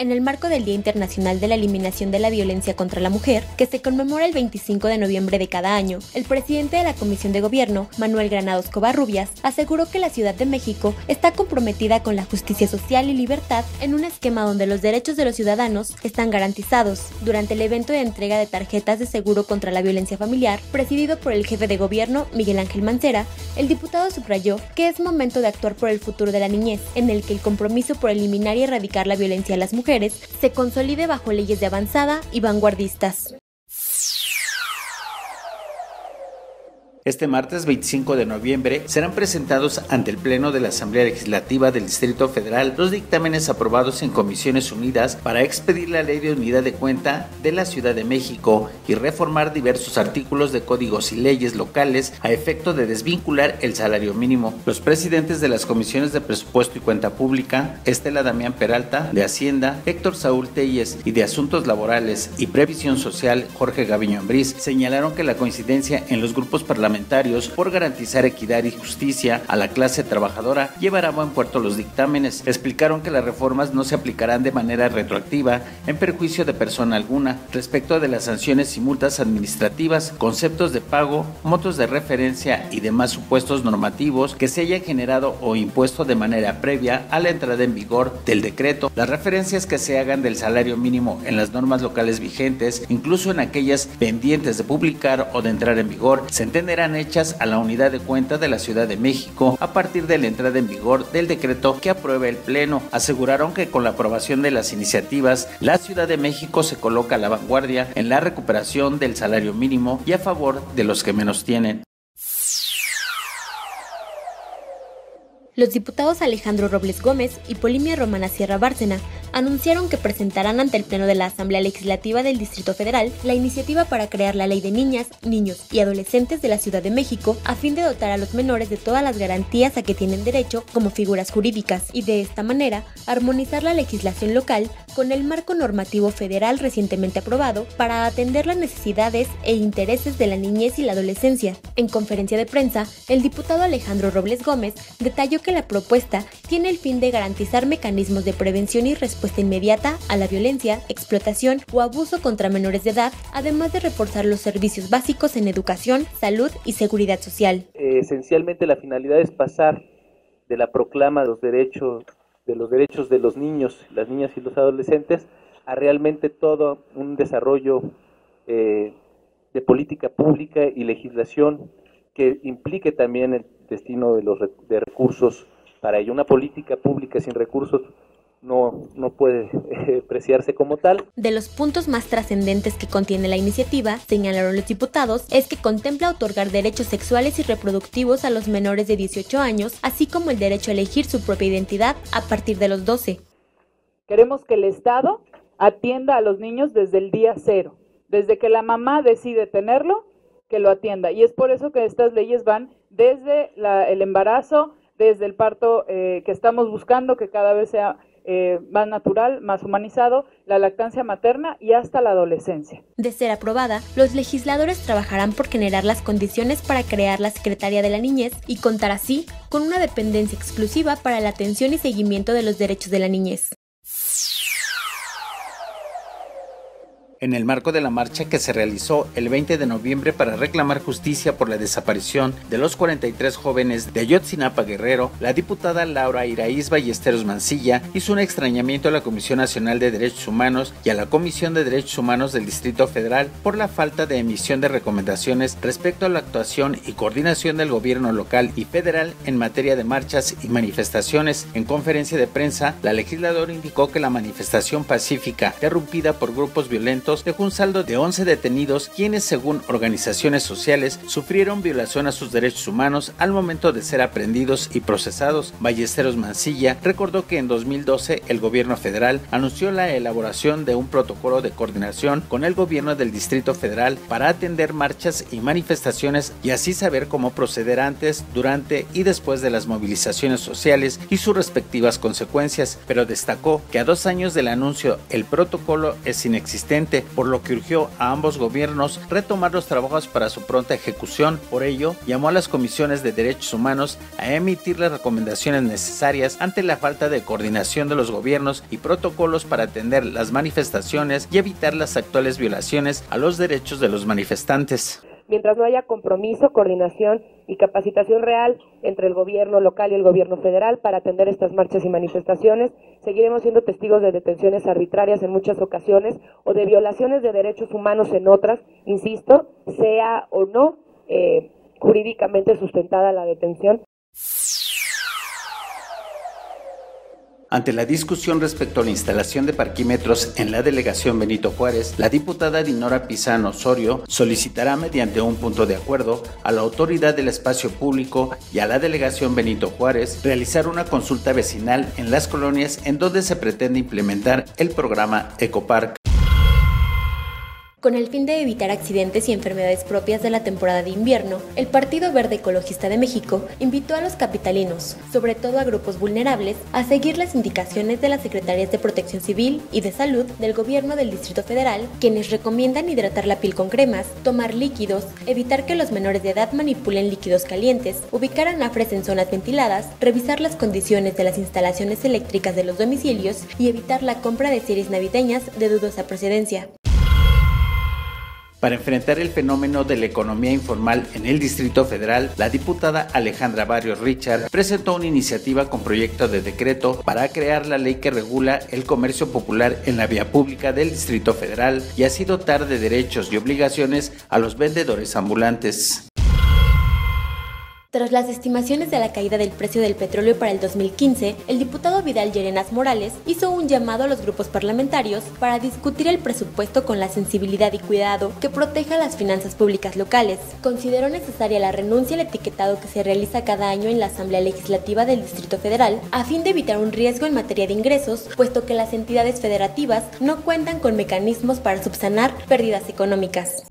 En el marco del Día Internacional de la Eliminación de la Violencia contra la Mujer, que se conmemora el 25 de noviembre de cada año, el presidente de la Comisión de Gobierno, Manuel Granados Covarrubias, aseguró que la Ciudad de México está comprometida con la justicia social y libertad en un esquema donde los derechos de los ciudadanos están garantizados. Durante el evento de entrega de tarjetas de seguro contra la violencia familiar, presidido por el jefe de gobierno, Miguel Ángel Mancera, el diputado subrayó que es momento de actuar por el futuro de la niñez, en el que el compromiso por eliminar y erradicar la violencia a las mujeres se consolide bajo leyes de avanzada y vanguardistas. Este martes 25 de noviembre serán presentados ante el Pleno de la Asamblea Legislativa del Distrito Federal los dictámenes aprobados en Comisiones Unidas para expedir la Ley de Unidad de Cuenta de la Ciudad de México y reformar diversos artículos de códigos y leyes locales a efecto de desvincular el salario mínimo. Los presidentes de las Comisiones de Presupuesto y Cuenta Pública, Estela Damián Peralta, de Hacienda, Héctor Saúl Telles, y de Asuntos Laborales y Previsión Social, Jorge Gaviño Ambriz, señalaron que la coincidencia en los grupos parlamentarios por garantizar equidad y justicia a la clase trabajadora llevará a buen puerto los dictámenes. Explicaron que las reformas no se aplicarán de manera retroactiva en perjuicio de persona alguna. Respecto de las sanciones y multas administrativas, conceptos de pago, montos de referencia y demás supuestos normativos que se hayan generado o impuesto de manera previa a la entrada en vigor del decreto, las referencias que se hagan del salario mínimo en las normas locales vigentes, incluso en aquellas pendientes de publicar o de entrar en vigor, se entenderán hechas a la unidad de cuenta de la Ciudad de México a partir de la entrada en vigor del decreto que apruebe el Pleno. Aseguraron que con la aprobación de las iniciativas, la Ciudad de México se coloca a la vanguardia en la recuperación del salario mínimo y a favor de los que menos tienen. Los diputados Alejandro Robles Gómez y Polimia Romana Sierra Bárcena anunciaron que presentarán ante el Pleno de la Asamblea Legislativa del Distrito Federal la iniciativa para crear la Ley de Niñas, Niños y Adolescentes de la Ciudad de México a fin de dotar a los menores de todas las garantías a que tienen derecho como figuras jurídicas y de esta manera armonizar la legislación local con el marco normativo federal recientemente aprobado para atender las necesidades e intereses de la niñez y la adolescencia. En conferencia de prensa, el diputado Alejandro Robles Gómez detalló que la propuesta tiene el fin de garantizar mecanismos de prevención y respuesta inmediata a la violencia, explotación o abuso contra menores de edad, además de reforzar los servicios básicos en educación, salud y seguridad social. Esencialmente la finalidad es pasar de la proclama de los derechos de los niños, las niñas y los adolescentes a realmente todo un desarrollo de política pública y legislación que implique también el destino de recursos para ello. Una política pública sin recursos no puede apreciarse como tal. De los puntos más trascendentes que contiene la iniciativa, señalaron los diputados, es que contempla otorgar derechos sexuales y reproductivos a los menores de 18 años, así como el derecho a elegir su propia identidad a partir de los 12. Queremos que el Estado atienda a los niños desde el día cero, desde que la mamá decide tenerlo, que lo atienda. Y es por eso que estas leyes van desde el embarazo, desde el parto que estamos buscando que cada vez sea más natural, más humanizado, la lactancia materna y hasta la adolescencia. De ser aprobada, los legisladores trabajarán por generar las condiciones para crear la Secretaría de la Niñez y contar así con una dependencia exclusiva para la atención y seguimiento de los derechos de la niñez. En el marco de la marcha que se realizó el 20 de noviembre para reclamar justicia por la desaparición de los 43 jóvenes de Ayotzinapa, Guerrero, la diputada Laura Iraíz Ballesteros Mancilla hizo un extrañamiento a la Comisión Nacional de Derechos Humanos y a la Comisión de Derechos Humanos del Distrito Federal por la falta de emisión de recomendaciones respecto a la actuación y coordinación del gobierno local y federal en materia de marchas y manifestaciones. En conferencia de prensa, la legisladora indicó que la manifestación pacífica, interrumpida por grupos violentos, dejó un saldo de 11 detenidos, quienes, según organizaciones sociales, sufrieron violación a sus derechos humanos al momento de ser aprehendidos y procesados. Ballesteros Mancilla recordó que en 2012 el gobierno federal anunció la elaboración de un protocolo de coordinación con el gobierno del Distrito Federal para atender marchas y manifestaciones y así saber cómo proceder antes, durante y después de las movilizaciones sociales y sus respectivas consecuencias, pero destacó que a 2 años del anuncio el protocolo es inexistente urgente, por lo que urgió a ambos gobiernos retomar los trabajos para su pronta ejecución. Por ello, llamó a las comisiones de derechos humanos a emitir las recomendaciones necesarias ante la falta de coordinación de los gobiernos y protocolos para atender las manifestaciones y evitar las actuales violaciones a los derechos de los manifestantes. Mientras no haya compromiso, coordinación y capacitación real entre el gobierno local y el gobierno federal para atender estas marchas y manifestaciones, seguiremos siendo testigos de detenciones arbitrarias en muchas ocasiones o de violaciones de derechos humanos en otras, insisto, sea o no jurídicamente sustentada la detención. Ante la discusión respecto a la instalación de parquímetros en la delegación Benito Juárez, la diputada Dinora Pizano Osorio solicitará mediante un punto de acuerdo a la autoridad del espacio público y a la delegación Benito Juárez realizar una consulta vecinal en las colonias en donde se pretende implementar el programa Ecopark. Con el fin de evitar accidentes y enfermedades propias de la temporada de invierno, el Partido Verde Ecologista de México invitó a los capitalinos, sobre todo a grupos vulnerables, a seguir las indicaciones de las Secretarías de Protección Civil y de Salud del Gobierno del Distrito Federal, quienes recomiendan hidratar la piel con cremas, tomar líquidos, evitar que los menores de edad manipulen líquidos calientes, ubicar anafres en zonas ventiladas, revisar las condiciones de las instalaciones eléctricas de los domicilios y evitar la compra de series navideñas de dudosa procedencia. Para enfrentar el fenómeno de la economía informal en el Distrito Federal, la diputada Alejandra Barrios Richard presentó una iniciativa con proyecto de decreto para crear la ley que regula el comercio popular en la vía pública del Distrito Federal y así dotar de derechos y obligaciones a los vendedores ambulantes. Tras las estimaciones de la caída del precio del petróleo para el 2015, el diputado Vidal Llerenas Morales hizo un llamado a los grupos parlamentarios para discutir el presupuesto con la sensibilidad y cuidado que proteja las finanzas públicas locales. Consideró necesaria la renuncia al etiquetado que se realiza cada año en la Asamblea Legislativa del Distrito Federal a fin de evitar un riesgo en materia de ingresos, puesto que las entidades federativas no cuentan con mecanismos para subsanar pérdidas económicas.